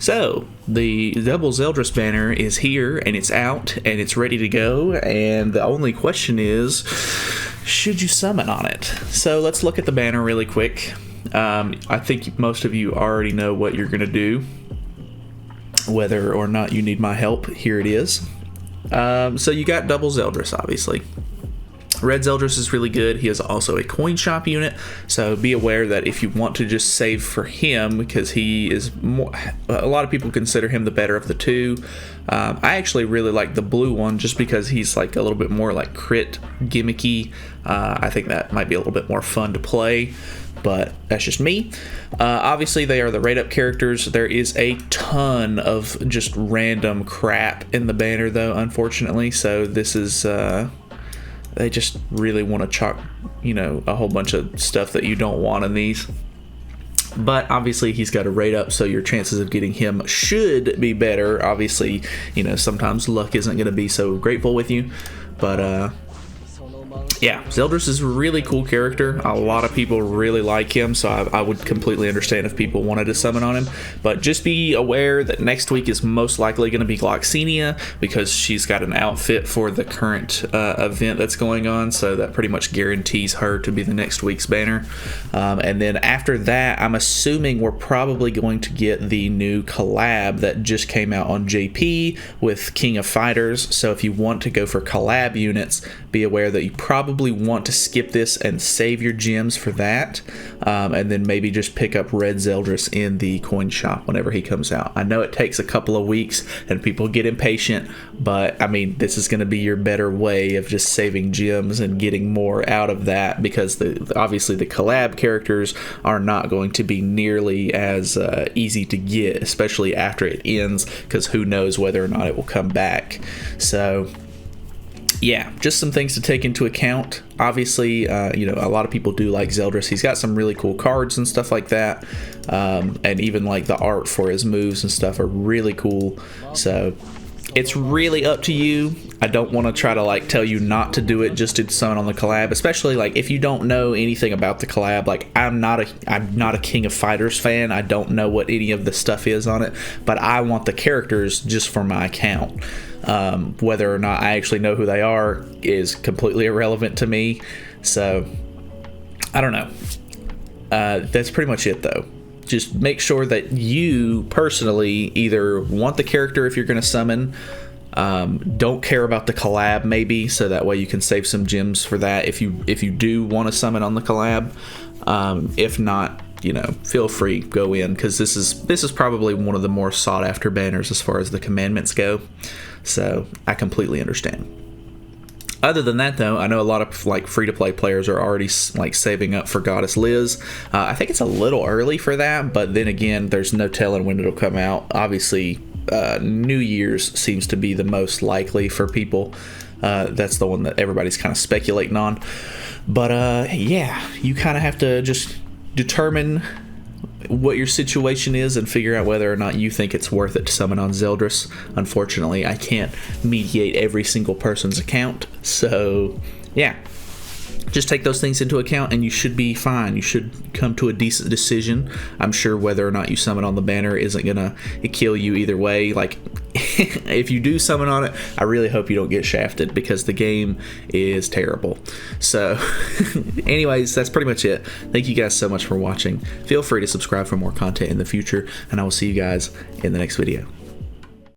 So, the double Zeldris banner is here, and it's out, and it's ready to go, and the only question is, should you summon on it? So, let's look at the banner really quick. I think most of you already know what you're going to do. Whether or not you need my help, here it is. So, you got double Zeldris, obviously. Red Zeldris is really good. He is also a coin shop unit, so be aware that if you want to just save for him, because he is more, a lot of people consider him the better of the two. I actually really like the blue one just because he's like a little bit more like crit gimmicky. I think that might be a little bit more fun to play, but that's just me. Obviously, they are the rate up characters. There is a ton of just random crap in the banner, though, unfortunately. So this is they just really want to chalk, a whole bunch of stuff that you don't want in these. But obviously he's got a rate up, so your chances of getting him should be better. Obviously, sometimes luck isn't going to be so grateful with you. But yeah, Zeldris is a really cool character. A lot of people really like him, so I would completely understand if people wanted to summon on him. But just be aware that next week is most likely going to be Gloxinia, because she's got an outfit for the current event that's going on, so that pretty much guarantees her to be the next week's banner. And then after that, I'm assuming we're probably going to get the new collab that just came out on JP with King of Fighters. So if you want to go for collab units, be aware that you probably want to skip this and save your gems for that, and then maybe just pick up Red Zeldris in the coin shop whenever he comes out. I know it takes a couple of weeks and people get impatient, but I mean, this is going to be your better way of just saving gems and getting more out of that, because obviously the collab characters are not going to be nearly as easy to get, especially after it ends, because who knows whether or not it will come back. So yeah, just some things to take into account. Obviously, a lot of people do like Zeldris. He's got some really cool cards and stuff like that. And even like the art for his moves and stuff are really cool. So it's really up to you. I don't want to try to like tell you not to do it just to summon on the collab, especially like if you don't know anything about the collab. Like I'm not a King of Fighters fan. I don't know what any of the stuff is on it, but I want the characters just for my account. Whether or not I actually know who they are is completely irrelevant to me. So I don't know. That's pretty much it, though. Just make sure that you personally either want the character if you're going to summon, don't care about the collab maybe, so that way you can save some gems for that if you do want to summon on the collab. If not, feel free, go in, because this is probably one of the more sought after banners as far as the commandments go. So I completely understand. Other than that, though, I know a lot of like free-to-play players are already like saving up for Goddess Liz. I think it's a little early for that, but then again, there's no telling when it'll come out. Obviously, New Year's seems to be the most likely for people. That's the one that everybody's kind of speculating on. But yeah, you kind of have to just determine what your situation is and figure out whether or not you think it's worth it to summon on Zeldris. Unfortunately, I can't mediate every single person's account, so yeah, just take those things into account and you should be fine. You should come to a decent decision. I'm sure whether or not you summon on the banner isn't gonna kill you either way. Like if you do summon on it, I really hope you don't get shafted, because the game is terrible. So anyways, that's pretty much it. Thank you guys so much for watching. Feel free to subscribe for more content in the future, and I will see you guys in the next video.